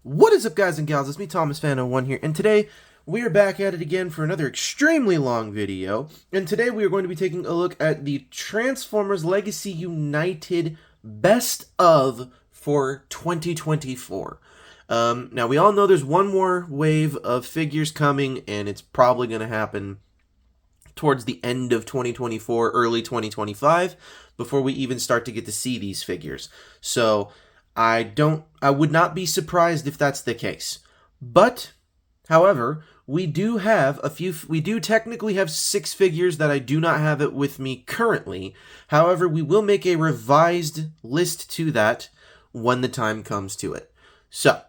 What is up, guys and gals? It's me, Thomas Fan01 here, and today we are back at it again for another extremely long video. And today we are going to be taking a look at the Transformers Legacy United Best of for 2024. Now, we all know there's one more wave of figures coming, and it's probably going to happen towards the end of 2024, early 2025, before we even start to get to see these figures. So I would not be surprised if that's the case. But, however, we do technically have 6 figures that I do not have it with me currently. However, we will make a revised list to that when the time comes to it. So,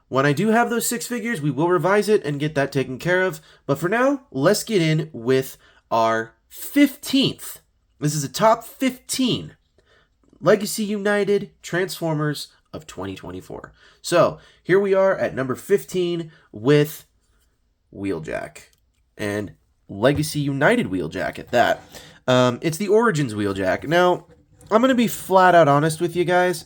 when I do have those 6 figures, we will revise it and get that taken care of. But for now, let's get in with our 15th. This is a top 15 Legacy United Transformers of 2024. So, here we are at number 15 with Wheeljack. And Legacy United Wheeljack at that. It's the Origins Wheeljack. Now, I'm going to be flat out honest with you guys.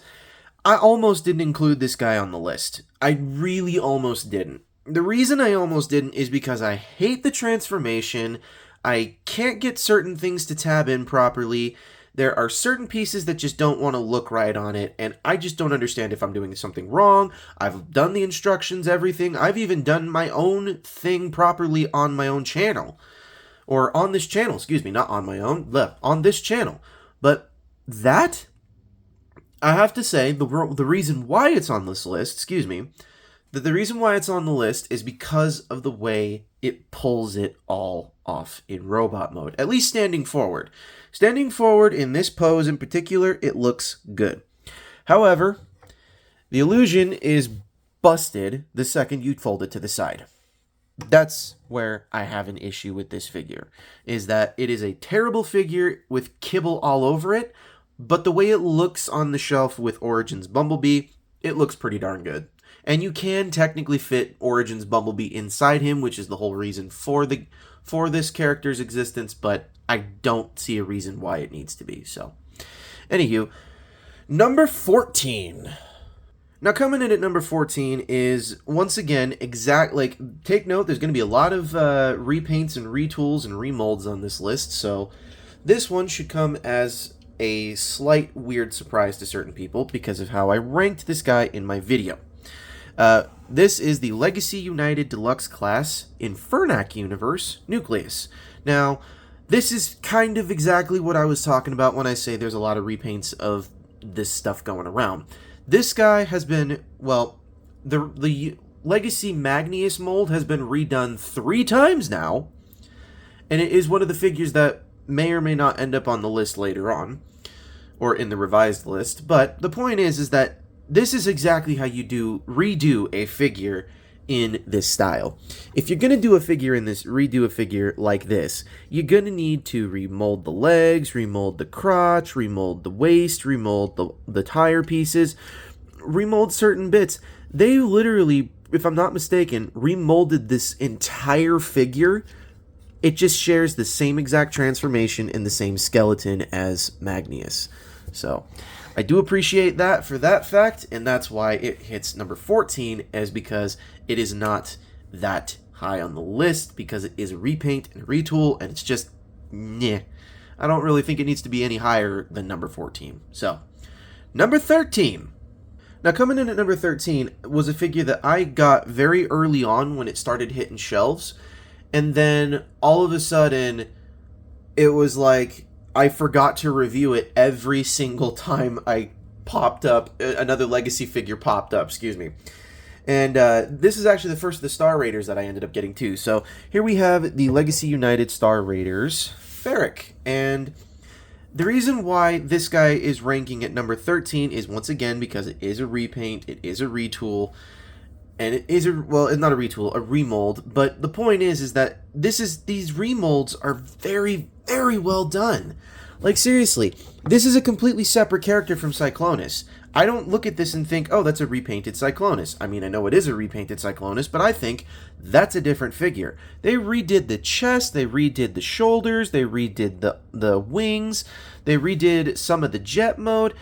I almost didn't include this guy on the list. I really almost didn't. The reason I almost didn't is because I hate the transformation. I can't get certain things to tab in properly. There are certain pieces that just don't want to look right on it, and I just don't understand if I'm doing something wrong. I've done the instructions, everything. I've even done my own thing properly on my own channel. Or on this channel, excuse me, not on my own, on this channel. But that, I have to say, the reason why it's on this list, the reason why it's on the list is because of the way it pulls it all off in robot mode. At least standing forward. Standing forward in this pose in particular, it looks good. However, the illusion is busted the second you fold it to the side. That's where I have an issue with this figure, is that it is a terrible figure with kibble all over it, but the way it looks on the shelf with Origins Bumblebee, it looks pretty darn good. And you can technically fit Origins Bumblebee inside him, which is the whole reason for this character's existence, but I don't see a reason why it needs to be. So, anywho, number 14. Now, coming in at number 14 is, once again, take note, there's going to be a lot of repaints and retools and remolds on this list, so this one should come as a slight weird surprise to certain people because of how I ranked this guy in my video. This is the Legacy United Deluxe Class Infernac Universe Nucleus. Now, this is kind of exactly what I was talking about when I say there's a lot of repaints of this stuff going around. This guy has been, well, the Legacy Magnius mold has been redone 3 times now, and it is one of the figures that may or may not end up on the list later on, or in the revised list, but the point is that this is exactly how you redo a figure in this style. If you're going to do a figure redo a figure like this, you're going to need to remold the legs, remold the crotch, remold the waist, remold the tire pieces, remold certain bits. They literally, if I'm not mistaken, remolded this entire figure. It just shares the same exact transformation and the same skeleton as Magnius. So, I do appreciate that for that fact, and that's why it hits number 14, is because it is not that high on the list, because it is a repaint and retool, and it's just, meh. I don't really think it needs to be any higher than number 14. So, number 13. Now, coming in at number 13 was a figure that I got very early on when it started hitting shelves, and then all of a sudden, it was like I forgot to review it every single time another Legacy figure popped up, And this is actually the first of the Star Raiders that I ended up getting too. So here we have the Legacy United Star Raiders, Ferric. And the reason why this guy is ranking at number 13 is, once again, because it is a repaint, it is a retool, and it is it's not a retool, a remold. But the point is that these remolds are very, very well done. Like, seriously, this is a completely separate character from Cyclonus. I don't look at this and think, oh, that's a repainted Cyclonus. I mean, I know it is a repainted Cyclonus, but I think that's a different figure. They redid the chest, they redid the shoulders, they redid the wings, they redid some of the jet mode.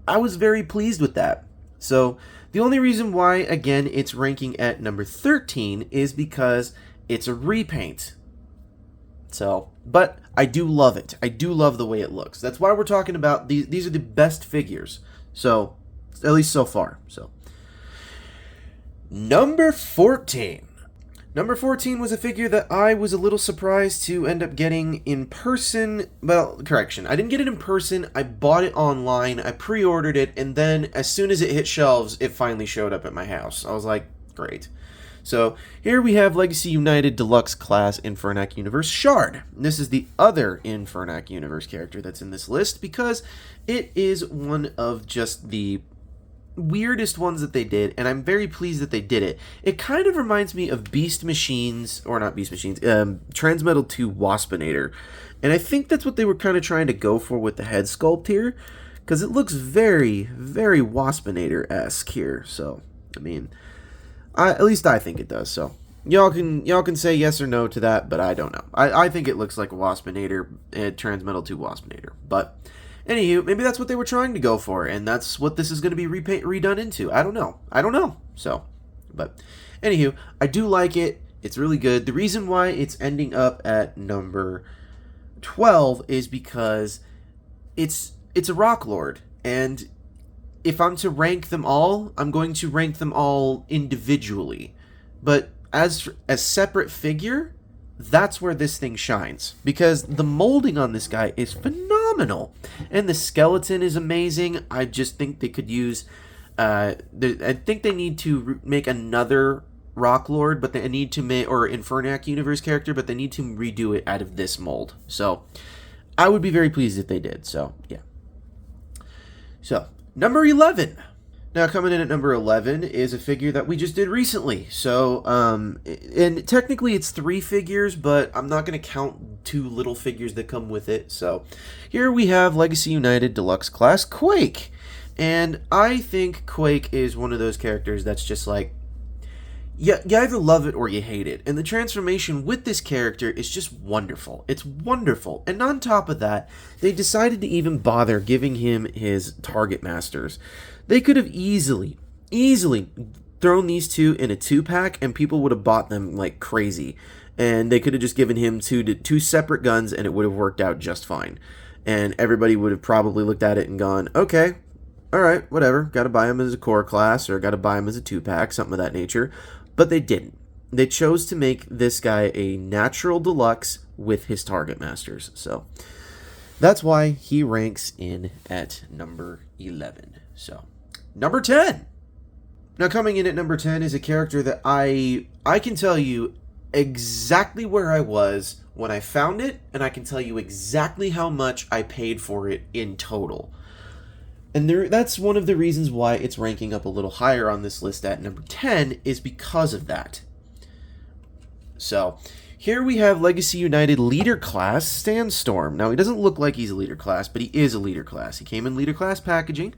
I was very pleased with that. So the only reason why, again, it's ranking at number 13 is because it's a repaint. So, but I do love it. I do love the way it looks. That's why we're talking about these are the best figures. So, at least so far. So, number 14. Number 14 was a figure that I was a little surprised to end up getting in person. Well, correction. I didn't get it in person. I bought it online. I pre-ordered it, and then as soon as it hit shelves, it finally showed up at my house. I was like, great. So here we have Legacy United Deluxe Class Infernac Universe Shard. This is the other Infernac Universe character that's in this list because it is one of just the weirdest ones that they did, and I'm very pleased that they did it. It kind of reminds me of Beast Machines, or not Beast Machines, Transmetal 2 Waspinator. And I think that's what they were kind of trying to go for with the head sculpt here, because it looks very, very Waspinator-esque here. So, I mean, at least I think it does. So y'all can say yes or no to that, but I don't know. I think it looks like a Waspinator, Transmetal 2 Waspinator. But anywho, maybe that's what they were trying to go for, and that's what this is going to be redone into. I don't know. So, but anywho, I do like it. It's really good. The reason why it's ending up at number 12 is because it's a Rock Lord, and if I'm to rank them all, I'm going to rank them all individually. But as a separate figure, that's where this thing shines, because the molding on this guy is phenomenal, and the skeleton is amazing. I just think they could use I think they need to make another Rock Lord, but they need to make, or Infernac Universe character, but they need to redo it out of this mold. So I would be very pleased if they did. So yeah. So number 11. Now, coming in at number 11 is a figure that we just did recently. So, and technically it's 3 figures, but I'm not going to count 2 little figures that come with it. So, here we have Legacy United Deluxe Class Quake. And I think Quake is one of those characters that's just like, you either love it or you hate it. And the transformation with this character is just wonderful. It's wonderful. And on top of that, they decided to even bother giving him his Target Masters. They could have easily thrown these two in a 2-pack, and people would have bought them like crazy. And they could have just given him two separate guns, and it would have worked out just fine. And everybody would have probably looked at it and gone, okay, alright, whatever, gotta buy him as a core class, or gotta buy him as a 2-pack, something of that nature. But they didn't. They chose to make this guy a natural deluxe with his Target Masters. So that's why he ranks in at number 11. So number 10. Now, coming in at number 10 is a character that I can tell you exactly where I was when I found it, and I can tell you exactly how much I paid for it in total. And that's one of the reasons why it's ranking up a little higher on this list at number 10, is because of that. So, here we have Legacy United Leader Class Sandstorm. Now, he doesn't look like he's a Leader Class, but he is a Leader Class. He came in Leader Class packaging.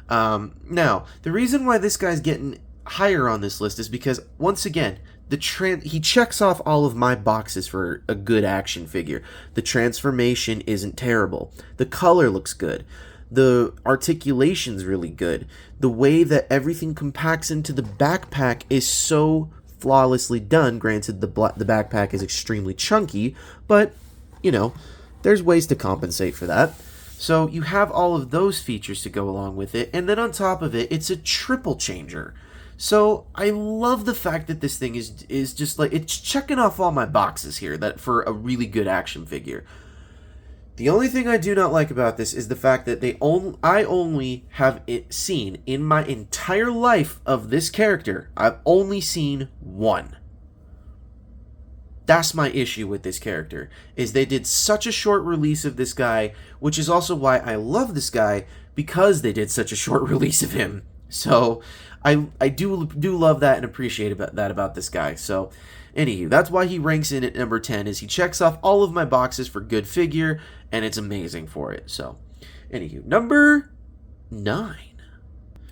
Now, the reason why this guy's getting higher on this list is because, once again, he checks off all of my boxes for a good action figure. The transformation isn't terrible. The color looks good. The articulation's really good. The way that everything compacts into the backpack is so flawlessly done. Granted, the backpack is extremely chunky, but, you know, there's ways to compensate for that. So you have all of those features to go along with it, and then on top of it, it's a triple changer. So I love the fact that this thing is just like, it's checking off all my boxes here that for a really good action figure. The only thing I do not like about this is the fact that I only have seen in my entire life of this character, I've only seen one. That's my issue with this character, is they did such a short release of this guy, which is also why I love this guy, because they did such a short release of him. So I do love that and appreciate that about this guy. So anywho, that's why he ranks in at number 10, is he checks off all of my boxes for good figure, and it's amazing for it. So anywho, number 9.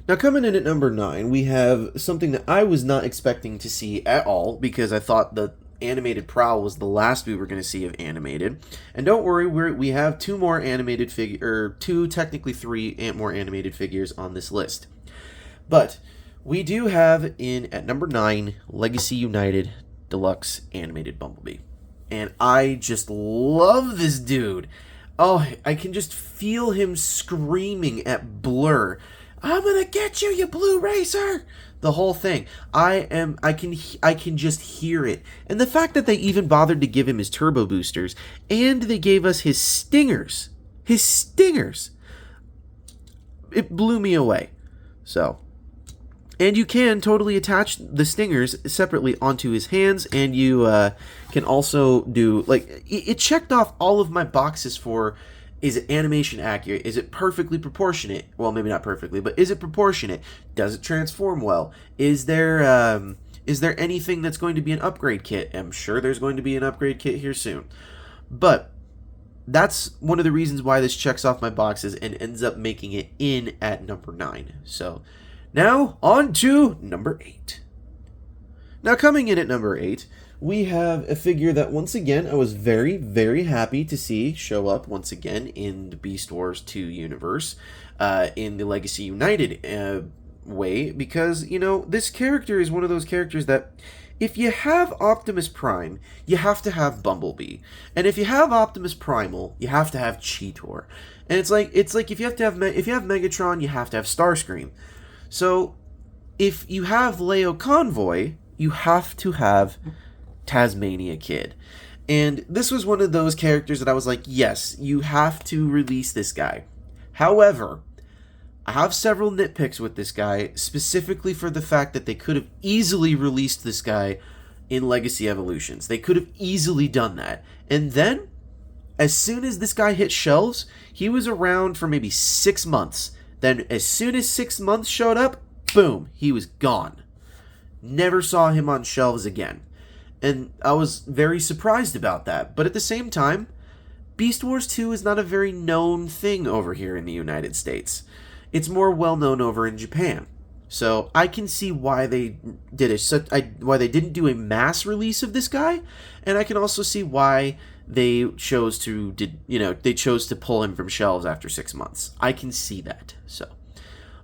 Now, coming in at number 9, we have something that I was not expecting to see at all, because I thought the animated Prowl was the last we were going to see of animated. And don't worry, we have 2 more animated figures, or 2, technically 3 more animated figures on this list. But we do have at number 9, Legacy United Deluxe Animated Bumblebee. And I just love this dude. Oh, I can just feel him screaming at Blur. I'm gonna get you, you blue racer! The whole thing. I can just hear it. And the fact that they even bothered to give him his turbo boosters, and they gave us his stingers. His stingers. It blew me away. So, and you can totally attach the stingers separately onto his hands, and you can also do, like, it checked off all of my boxes for, is it animation accurate? Is it perfectly proportionate? Well, maybe not perfectly, but is it proportionate? Does it transform well? Is there anything that's going to be an upgrade kit? I'm sure there's going to be an upgrade kit here soon. But that's one of the reasons why this checks off my boxes and ends up making it in at number 9. So, now, on to number 8. Now, coming in at number 8, we have a figure that, once again, I was very, very happy to see show up once again in the Beast Wars 2 universe, in the Legacy United way, because, you know, this character is one of those characters that, if you have Optimus Prime, you have to have Bumblebee. And if you have Optimus Primal, you have to have Cheetor. And it's like if you have Megatron, you have to have Starscream. So, if you have Leo Convoy, you have to have Tasmania Kid. And this was one of those characters that I was like, yes, you have to release this guy. However, I have several nitpicks with this guy, specifically for the fact that they could have easily released this guy in Legacy Evolutions. They could have easily done that. And then, as soon as this guy hit shelves, he was around for maybe 6 months. Then, as soon as 6 months showed up, boom, he was gone. Never saw him on shelves again. And I was very surprised about that. But at the same time, Beast Wars 2 is not a very known thing over here in the United States. It's more well known over in Japan. So I can see why they why they didn't do a mass release of this guy, and I can also see why they chose to pull him from shelves after 6 months. I can see that. So,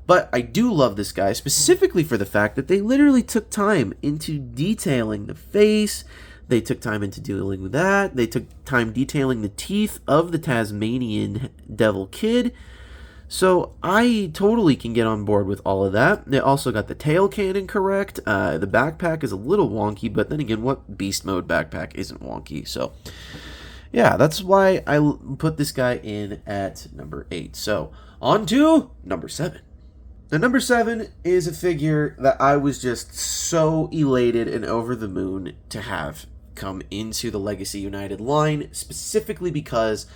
but I do love this guy specifically for the fact that they literally took time into detailing the face. They took time into dealing with that. They took time detailing the teeth of the Tasmanian Devil Kid. So I totally can get on board with all of that. They also got the tail cannon correct. The backpack is a little wonky, but then again, what beast mode backpack isn't wonky? So yeah, that's why I put this guy in at number 8. So on to number 7. Now, number 7 is a figure that I was just so elated and over the moon to have come into the Legacy United line, specifically because,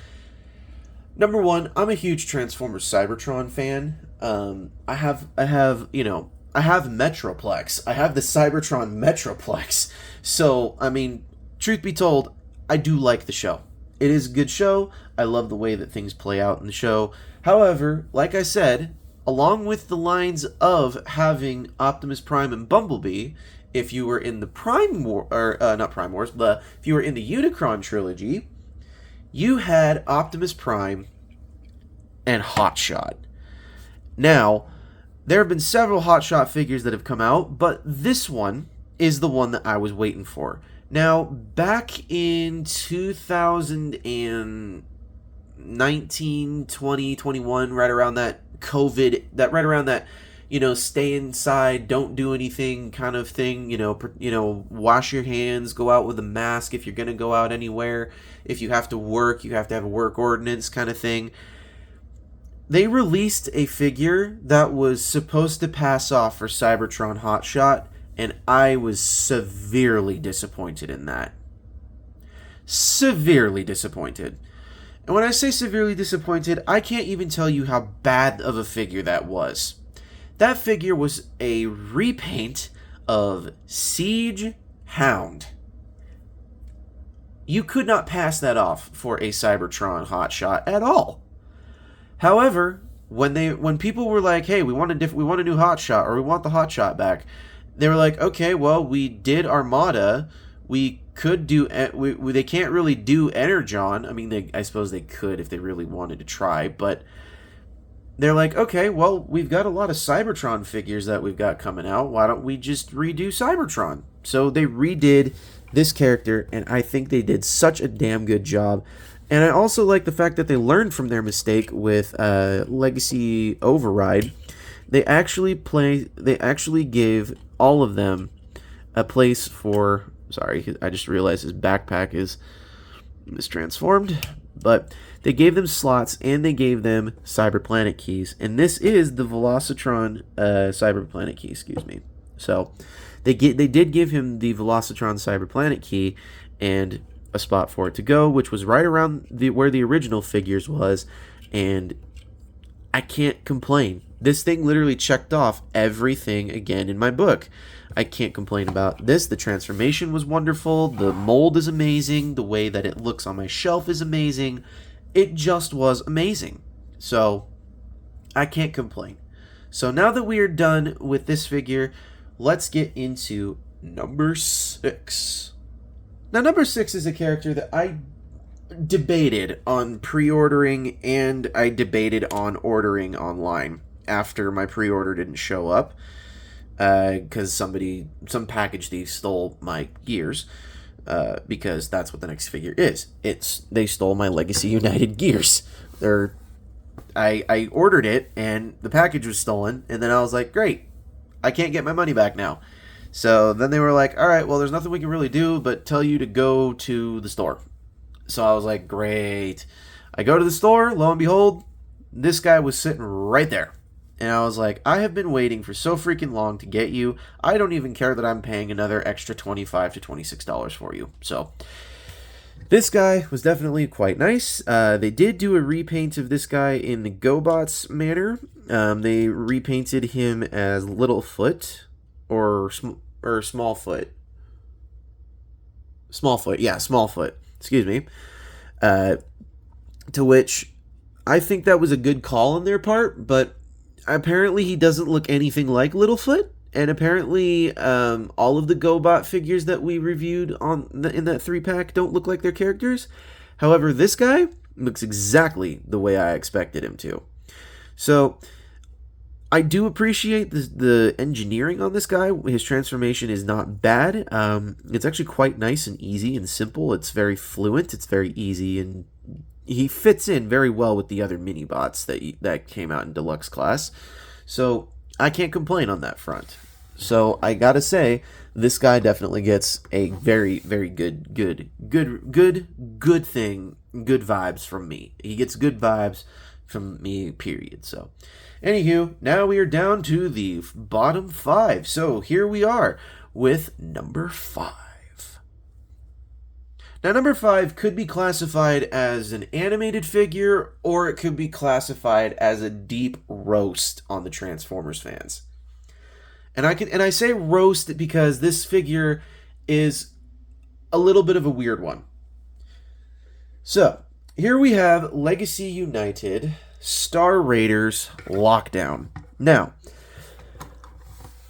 number 1, I'm a huge Transformers Cybertron fan. I have Metroplex. I have the Cybertron Metroplex. So, I mean, truth be told, I do like the show. It is a good show. I love the way that things play out in the show. However, like I said, along with the lines of having Optimus Prime and Bumblebee, if you were in the if you were in the Unicron trilogy, you had Optimus Prime and Hotshot. Now, there have been several Hotshot figures that have come out, but this one is the one that I was waiting for. Now, back in 2019, 20, 21, right around that COVID, stay inside, don't do anything kind of thing, wash your hands, go out with a mask if you're going to go out anywhere. If you have to work, you have to have a work ordinance kind of thing. They released a figure that was supposed to pass off for Cybertron Hotshot, and I was severely disappointed in that. Severely disappointed. And when I say severely disappointed, I can't even tell you how bad of a figure that was. That figure was a repaint of Siege Hound. You could not pass that off for a Cybertron Hotshot at all. However, when people were like, "Hey, we want a new Hotshot, or we want the Hotshot back," they were like, "Okay, well, we did Armada. We could do. They can't really do Energon. I mean, I suppose they could if they really wanted to try, but they're like, okay, well, we've got a lot of Cybertron figures that we've got coming out. Why don't we just redo Cybertron? So they redid this character, and I think they did such a damn good job. And I also like the fact that they learned from their mistake with Legacy Override. They actually gave all of them a place for. Sorry, I just realized his backpack is mistransformed, but they gave them slots and they gave them Cyberplanet keys, and this is the Velocitron Cyberplanet key. Excuse me. So they did give him the Velocitron Cyberplanet key and a spot for it to go, which was right around where the original figures was, and I can't complain. This thing literally checked off everything again in my book. I can't complain about this. The transformation was wonderful. The mold is amazing. The way that it looks on my shelf is amazing. It just was amazing. So, I can't complain. So now that we are done with this figure, let's get into number 6. Now, number 6 is a character that I debated on pre-ordering, and I debated on ordering online after my pre-order didn't show up. Because some package thief stole my gears, because that's what the next figure is. They stole my Legacy United gears. I ordered it, and the package was stolen, and then I was like, great, I can't get my money back now. So then they were like, all right, well, there's nothing we can really do but tell you to go to the store. So I was like, great. I go to the store, lo and behold, this guy was sitting right there. And I was like, I have been waiting for so freaking long to get you. I don't even care that I'm paying another extra $25 to $26 for you. So, this guy was definitely quite nice. They did do a repaint of this guy in the GoBots manner. They repainted him as Littlefoot, or Smallfoot. Smallfoot, yeah, Smallfoot. Excuse me. To which, I think that was a good call on their part, but apparently he doesn't look anything like Littlefoot, and apparently all of the GoBot figures that we reviewed in that 3-pack don't look like their characters. However, this guy looks exactly the way I expected him to. So I do appreciate the engineering on this guy. His transformation is not bad. It's actually quite nice and easy and simple. It's very fluent. It's very easy, and he fits in very well with the other mini-bots that came out in Deluxe Class. So I can't complain on that front. So I gotta say, this guy definitely gets a very, very good thing, good vibes from me. He gets good vibes from me, period. So, anywho, now we are down to the bottom 5. So here we are with number 5. Now, number 5 could be classified as an animated figure, or it could be classified as a deep roast on the Transformers fans. And I say roast because this figure is a little bit of a weird one. So, here we have Legacy United Star Raiders Lockdown. Now,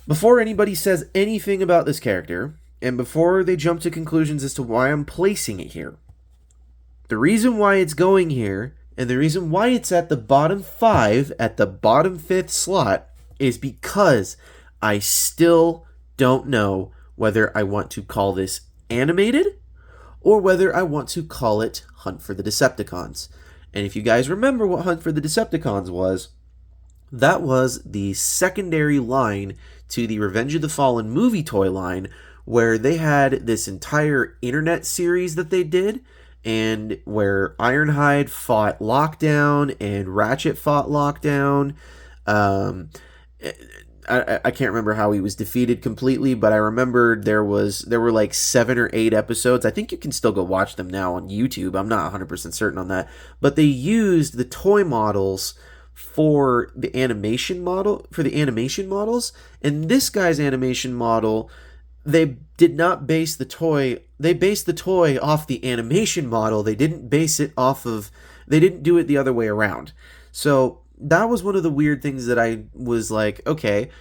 before anybody says anything about this character, and before they jump to conclusions as to why I'm placing it here, the reason why it's going here, and the reason why it's at the bottom 5, at the bottom 5th slot, is because I still don't know whether I want to call this animated, or whether I want to call it Hunt for the Decepticons. And if you guys remember what Hunt for the Decepticons was, that was the secondary line to the Revenge of the Fallen movie toy line, where they had this entire internet series that they did, and where Ironhide fought Lockdown and Ratchet fought Lockdown. I can't remember how he was defeated completely, but I remember there were like 7 or 8 episodes. I think you can still go watch them now on YouTube. I'm not 100% certain on that. But they used the toy models for the animation models, and this guy's animation model, they did not base the toy. They based the toy off the animation model. They didn't they didn't do it the other way around. So that was one of the weird things that I was like, okay,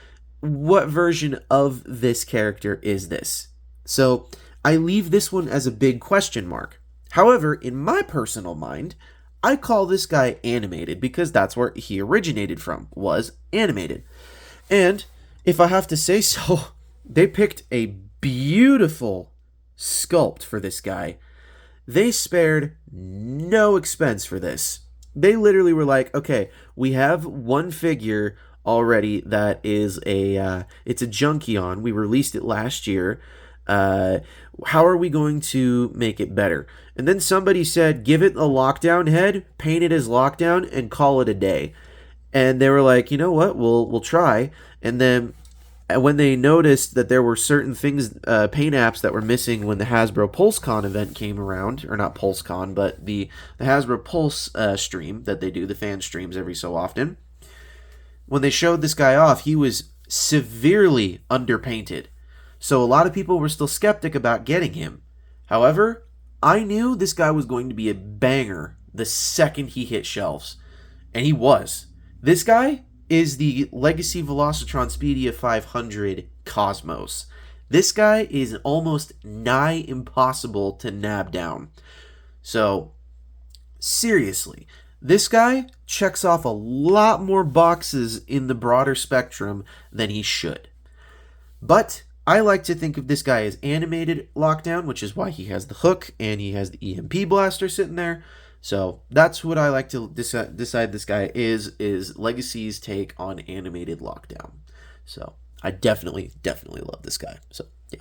what version of this character is this? So I leave this one as a big question mark. However, in my personal mind, I call this guy animated because that's where he originated from, was animated. And if I have to say so, they picked a beautiful sculpt for this guy. They spared no expense for this. They literally were like, okay, we have one figure already that is it's a Junkion. We released it last year. How are we going to make it better? And then somebody said, give it a lockdown head, paint it as lockdown, and call it a day. And they were like, you know what, we'll try. And then when they noticed that there were certain things, paint apps that were missing when the Hasbro PulseCon event came around, or not PulseCon, but the Hasbro Pulse stream that they do, the fan streams every so often, when they showed this guy off, he was severely underpainted. So a lot of people were still skeptic about getting him. However, I knew this guy was going to be a banger the second he hit shelves. And he was. This guy is the Legacy Velocitron Speedia 500 Cosmos. This guy is almost nigh impossible to nab down. So, seriously, this guy checks off a lot more boxes in the broader spectrum than he should. But I like to think of this guy as animated lockdown, which is why he has the hook and he has the EMP blaster sitting there. So that's what I like to decide this guy is Legacy's take on animated lockdown. So I definitely love this guy. So yeah.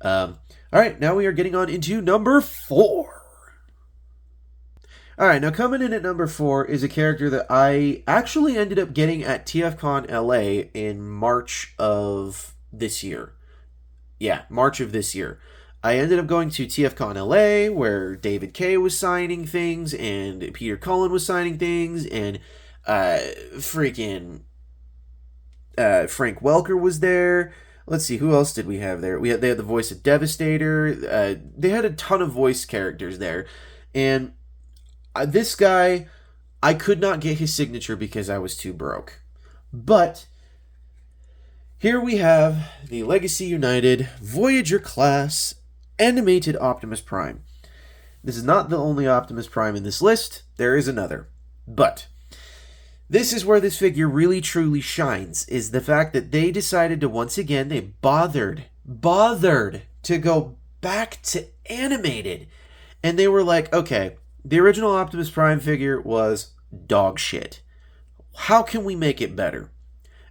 All right, now we are getting on into number 4. All right, now coming in at number 4 is a character that I actually ended up getting at TFCon LA in March of this year. Yeah, March of this year. I ended up going to TFCon LA where David K was signing things and Peter Cullen was signing things and Frank Welker was there. Let's see, who else did we have there? They had the voice of Devastator. They had a ton of voice characters there. And this guy, I could not get his signature because I was too broke. But here we have the Legacy United Voyager class animated Optimus Prime. This is not the only Optimus Prime in this list. There is another. But this is where this figure really truly shines, is the fact that they decided to, once again, they bothered to go back to animated. And they were like, okay, the original Optimus Prime figure was dog shit. How can we make it better?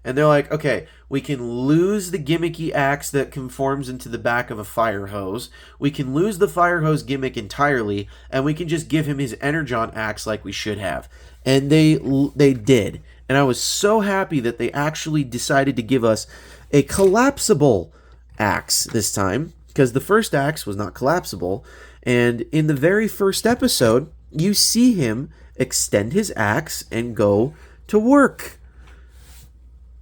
And they're like, okay, we can lose the gimmicky axe that conforms into the back of a fire hose. We can lose the fire hose gimmick entirely, and we can just give him his Energon axe like we should have. And they did. And I was so happy that they actually decided to give us a collapsible axe this time, because the first axe was not collapsible. And in the very first episode, you see him extend his axe and go to work.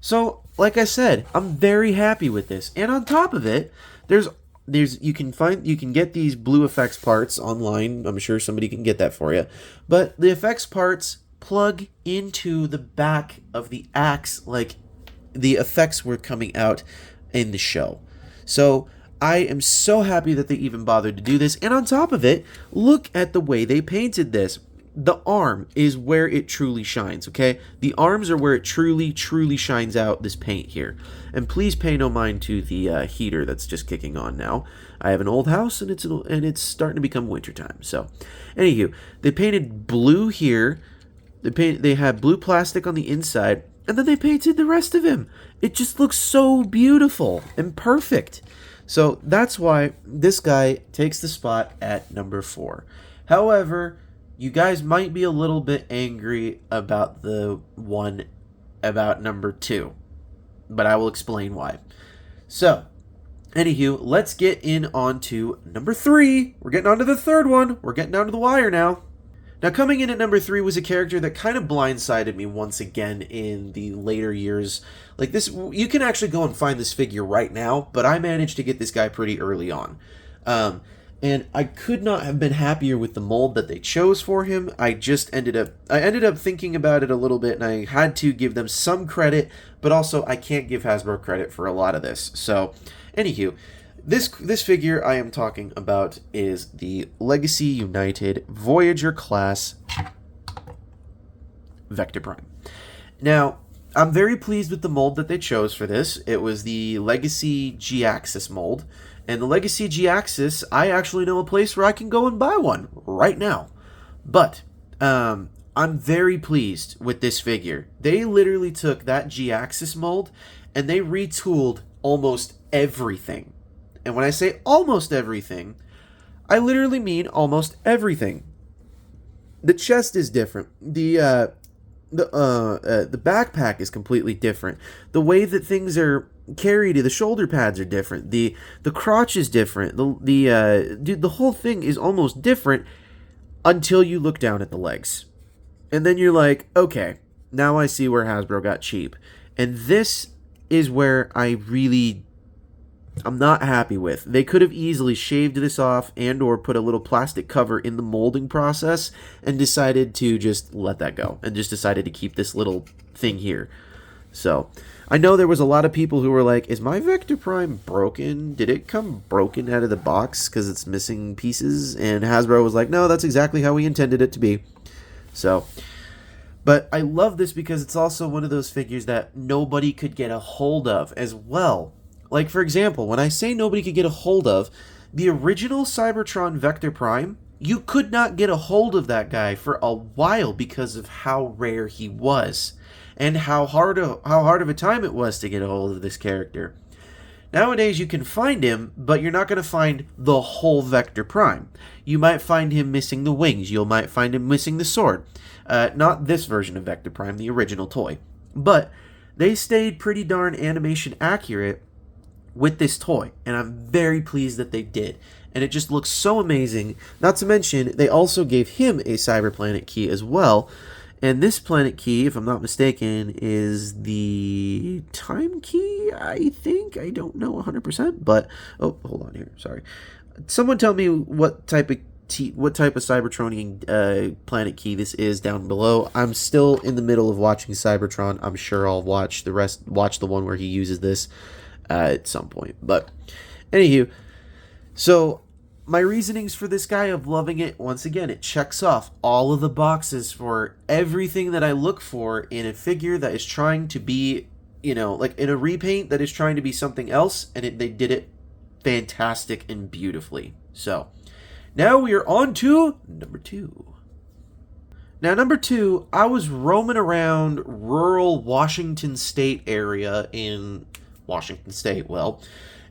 So, like I said, I'm very happy with this. And on top of it, you can get these blue effects parts online. I'm sure somebody can get that for you. But the effects parts plug into the back of the axe like the effects were coming out in the show. So, I am so happy that they even bothered to do this. And on top of it, look at the way they painted this. The arm is where it truly shines, okay? The arms are where it truly shines out, this paint here. And please pay no mind to the heater that's just kicking on now. I have an old house, and it's starting to become wintertime. So, anywho, they painted blue here. They had blue plastic on the inside, and then they painted the rest of him. It just looks so beautiful and perfect. So, that's why this guy takes the spot at number 4. However, you guys might be a little bit angry about the one about number 2, but I will explain why. So, anywho, let's get in on to number 3. We're getting on to the third one. We're getting down to the wire now. Now, coming in at number 3 was a character that kind of blindsided me once again in the later years. Like this, you can actually go and find this figure right now, but I managed to get this guy pretty early on. And I could not have been happier with the mold that they chose for him. I ended up thinking about it a little bit, and I had to give them some credit, but also I can't give Hasbro credit for a lot of this. So, anywho, This figure I am talking about is the Legacy United Voyager class Vector Prime. Now, I'm very pleased with the mold that they chose for this. It was the Legacy G-Axis mold. And the Legacy G-Axis, I actually know a place where I can go and buy one right now. But I'm very pleased with this figure. They literally took that G-Axis mold and they retooled almost everything. And when I say almost everything, I literally mean almost everything. The chest is different. The backpack is completely different. The way that things are carried, the shoulder pads are different. The crotch is different. The whole thing is almost different until you look down at the legs. And then you're like, okay, now I see where Hasbro got cheap. And this is where I'm not happy with. They could have easily shaved this off and or put a little plastic cover in the molding process and decided to just let that go and just decided to keep this little thing here. So, I know there was a lot of people who were like, is my Vector Prime broken? Did it come broken out of the box because it's missing pieces? And Hasbro was like, no, that's exactly how we intended it to be. So, but I love this because it's also one of those figures that nobody could get a hold of as well. Like, for example, when I say nobody could get a hold of, the original Cybertron Vector Prime, you could not get a hold of that guy for a while because of how rare he was and how hard of a time it was to get a hold of this character. Nowadays, you can find him, but you're not going to find the whole Vector Prime. You might find him missing the wings. You might find him missing the sword. Not this version of Vector Prime, the original toy. But they stayed pretty darn animation accurate with this toy, and I'm very pleased that they did. And it just looks so amazing. Not to mention, they also gave him a Cyberplanet key as well. And this planet key, if I'm not mistaken, is the time key, I think. I don't know 100%, but... Oh, hold on here. Sorry. Someone tell me what type of Cybertronian planet key this is down below. I'm still in the middle of watching Cybertron. I'm sure I'll watch the one where he uses this at some point. But, anywho, so... my reasonings for this guy of loving it, once again, it checks off all of the boxes for everything that I look for in a figure that is trying to be, like in a repaint that is trying to be something else, and they did it fantastic and beautifully. So, now we are on to number 2. Now, number 2, I was roaming around rural Washington State area in Washington State,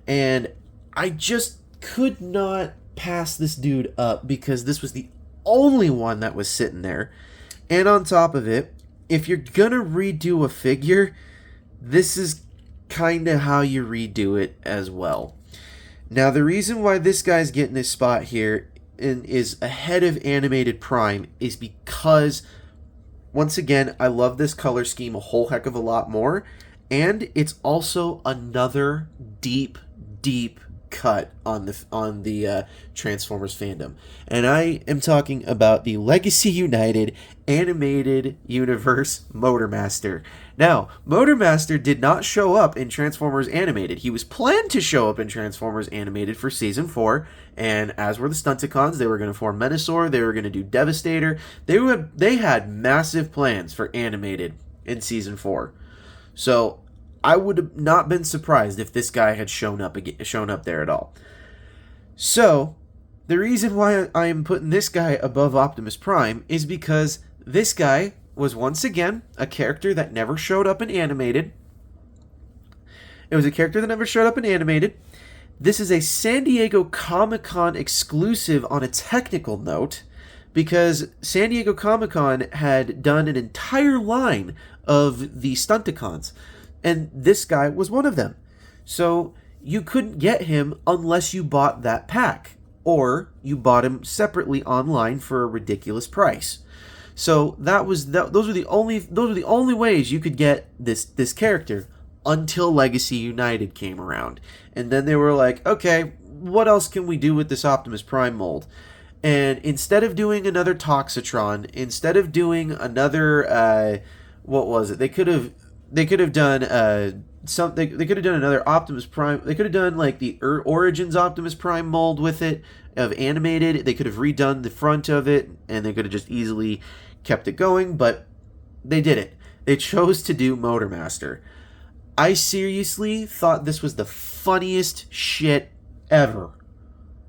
and I just could not pass this dude up because this was the only one that was sitting there. And on top of it, if you're gonna redo a figure, this is kind of how you redo it as well. Now, the reason why this guy's getting this spot here and is ahead of Animated Prime is because, once again, I love this color scheme a whole heck of a lot more, and it's also another deep cut on the Transformers fandom. And I am talking about the Legacy United Animated Universe Motormaster. Now, Motormaster did not show up in Transformers Animated. He was planned to show up in Transformers Animated for Season 4, and as were the Stunticons. They were going to form Menasor, they were going to do Devastator. They had massive plans for Animated in Season 4. So, I would have not been surprised if this guy had shown up there at all. So, the reason why I am putting this guy above Optimus Prime is because this guy was once again a character that never showed up in Animated. It was a character that never showed up in Animated. This is a San Diego Comic-Con exclusive on a technical note, because San Diego Comic-Con had done an entire line of the Stunticons. And this guy was one of them. So you couldn't get him unless you bought that pack, or you bought him separately online for a ridiculous price. So those were the only ways you could get this character until Legacy United came around. And then they were like, okay, what else can we do with this Optimus Prime mold? And instead of doing another Toxitron, instead of doing another what was it? They could have done they could have done another Optimus Prime. They could have done like the Origins Optimus Prime mold with it of animated. They could have redone the front of it, and they could have just easily kept it going, but they didn't. They chose to do Motormaster. I seriously thought this was the funniest shit ever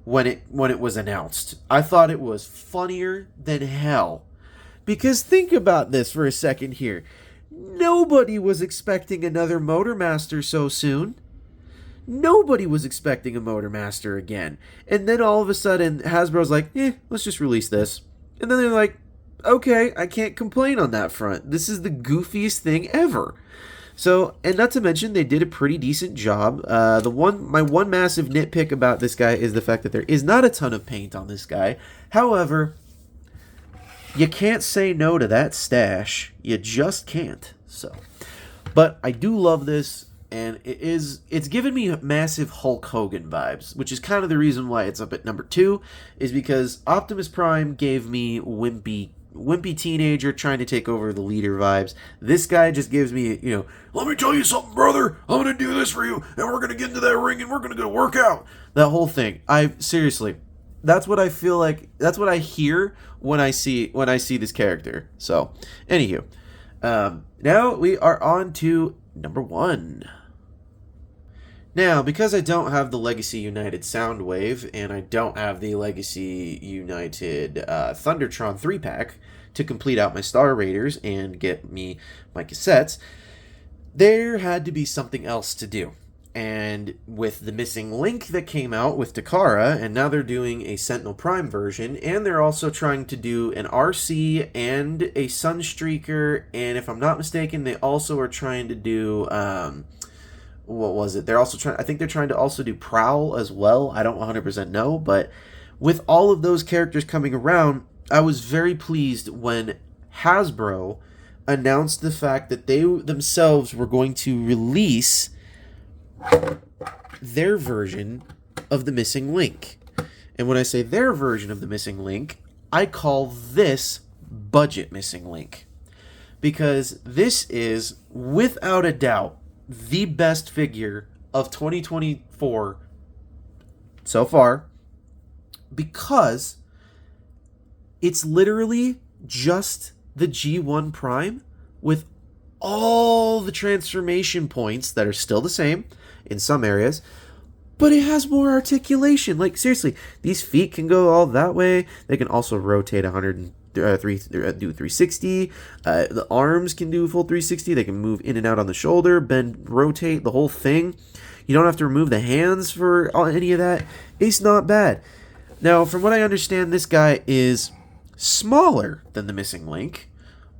when it was announced. I thought it was funnier than hell. Because think about this for a second here. Nobody was expecting another Motormaster so soon. Nobody was expecting a Motormaster again. And then all of a sudden, Hasbro's like, let's just release this. And then they're like, okay, I can't complain on that front. This is the goofiest thing ever. So, and not to mention, they did a pretty decent job. My one massive nitpick about this guy is the fact that there is not a ton of paint on this guy. However, you can't say no to that stash. You just can't. So, but I do love this, and it's given me massive Hulk Hogan vibes, which is kind of the reason why it's up at number 2, is because Optimus Prime gave me wimpy teenager trying to take over the leader vibes. This guy just gives me, let me tell you something, brother. I'm going to do this for you, and we're going to get into that ring, and we're going to go work out. That whole thing. Seriously, that's what I feel like. That's what I hear when I see this character. So, anywho, now we are on to number 1. Now, because I don't have the Legacy United Soundwave, and I don't have the Legacy United Thundertron 3-pack to complete out my Star Raiders and get me my cassettes, there had to be something else to do. And with the missing link that came out with Takara, and now they're doing a Sentinel Prime version, and they're also trying to do an RC and a Sunstreaker, and if I'm not mistaken, they also are trying to do... what was it? I think they're trying to also do Prowl as well. I don't 100% know, but with all of those characters coming around, I was very pleased when Hasbro announced the fact that they themselves were going to release their version of the Missing Link. And when I say their version of the Missing Link, I call this Budget Missing Link. Because this is, without a doubt, the best figure of 2024 so far, because it's literally just the G1 Prime with all the transformation points that are still the same in some areas, but it has more articulation. Like, seriously, these feet can go all that way. They can also rotate 360. The arms can do full 360. They can move in and out on the shoulder, bend, rotate, the whole thing. You don't have to remove the hands for any of that. It's not bad. Now, from what I understand, this guy is smaller than the Missing Link,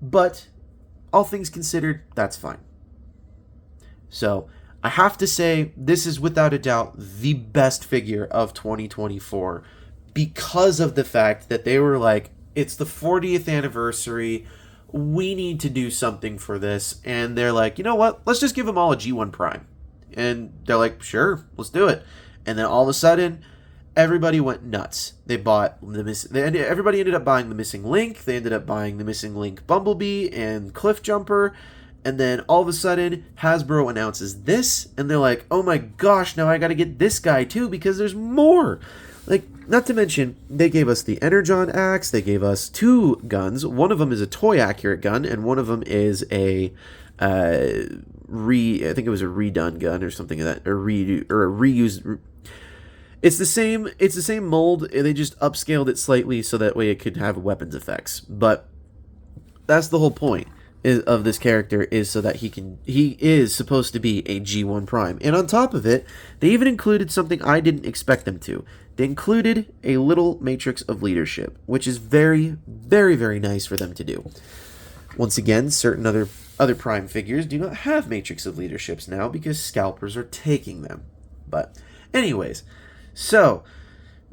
but all things considered, that's fine. So, I have to say, this is without a doubt the best figure of 2024 because of the fact that they were like, it's the 40th anniversary, we need to do something for this, and they're like, you know what, let's just give them all a G1 Prime. And they're like, sure, let's do it. And then all of a sudden, everybody went nuts. Everybody ended up buying the Missing Link, they ended up buying the Missing Link Bumblebee and Cliff Jumper, and then all of a sudden, Hasbro announces this, and they're like, oh my gosh, now I gotta get this guy too, because there's more! Like, not to mention, they gave us the Energon Axe, they gave us 2 guns. One of them is a toy-accurate gun, and one of them is a, I think it was a redone gun or something like that, or a reused... It's the same mold, they just upscaled it slightly so that way it could have weapons effects. But that's the whole point of this character, is so that he is supposed to be a G1 Prime. And on top of it, they even included something I didn't expect them to. They included a little matrix of leadership, which is very, very, very nice for them to do. Once again, certain other Prime figures do not have matrix of leaderships now because scalpers are taking them. But anyways, so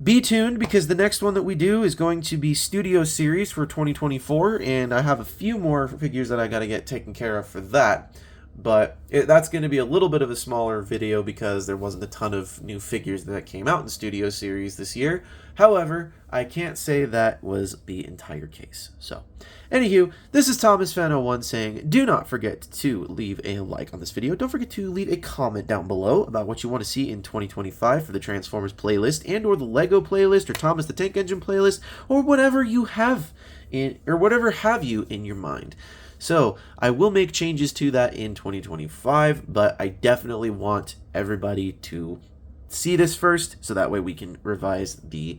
be tuned, because the next one that we do is going to be Studio Series for 2024, and I have a few more figures that I got to get taken care of for that. But that's going to be a little bit of a smaller video because there wasn't a ton of new figures that came out in Studio Series this year. However, I can't say that was the entire case. So, anywho, this is Thomas Fan 01 saying, do not forget to leave a like on this video. Don't forget to leave a comment down below about what you want to see in 2025 for the Transformers playlist and or the Lego playlist or Thomas the Tank Engine playlist or whatever you have have you in your mind. So, I will make changes to that in 2025, but I definitely want everybody to see this first, so that way we can revise the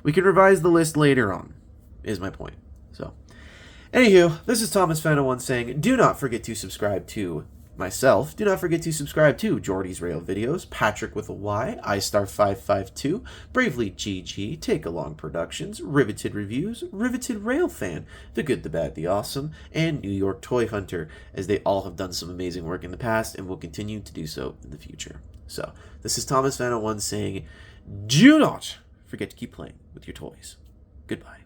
list later on, is my point. So, anywho, this is Thomas Fan 01 saying, do not forget to subscribe to myself. Do not forget to subscribe to Jordy's Rail Videos, Patrick with a Y, iStar552, Bravely GG, Take Along Productions, Riveted Reviews, Riveted Rail Fan, The Good, the Bad, the Awesome, and New York Toy Hunter, as they all have done some amazing work in the past and will continue to do so in the future. So, this is Thomas Fan 01 saying, do not forget to keep playing with your toys. Goodbye.